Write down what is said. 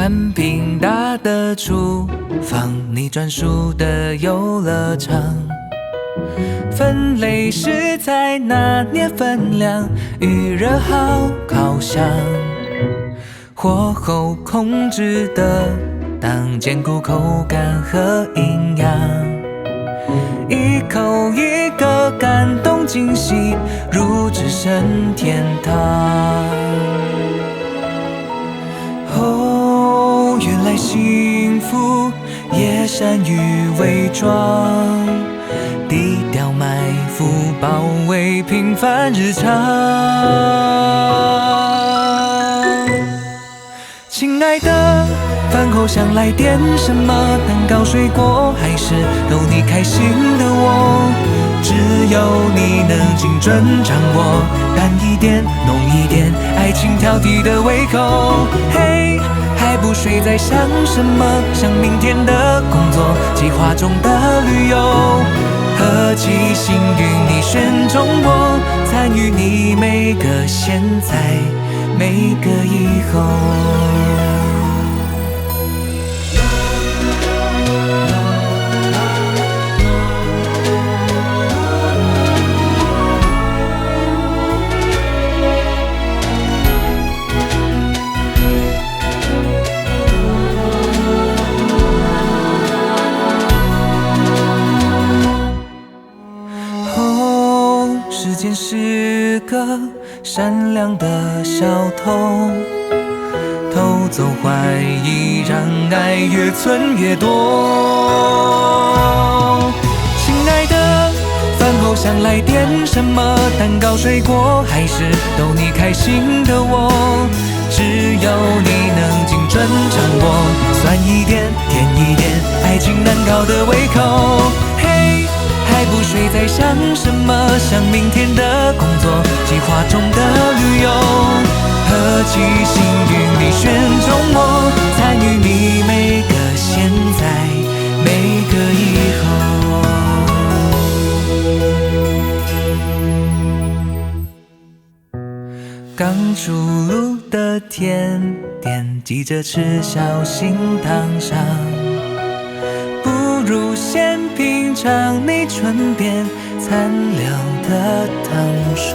安平大的厨房，你专属的游乐场。分类食材拿捏分量，预热好烤箱，火候控制得当，兼顾口感和营养。一口一个感动惊喜，入职升天堂。哦，原来幸福也善于伪装，低调埋伏，包围平凡日常。亲爱的，饭后想来点什么？蛋糕、水果，还是逗你开心的我？只有你能精准掌握，淡一点，浓一点，爱情挑剔的胃口。嘿，还不睡在想什么？想明天的工作，计划中的旅游。何其幸运，你选中我，参与你每个现在，每个以后。时间是个善良的小偷，偷走怀疑，让爱越存越多。亲爱的，饭后想来点什么？蛋糕、水果，还是逗你开心的我？只有你能精准掌握，酸一点，甜一点，爱情难搞的胃口。嘿，还不睡在想什么？想明天的工作，计划中的旅游。何其幸运，你选中我，参与你每个现在，每个以后。刚出炉的甜点，急着吃小心烫伤。不如先品尝你唇边残留的糖霜。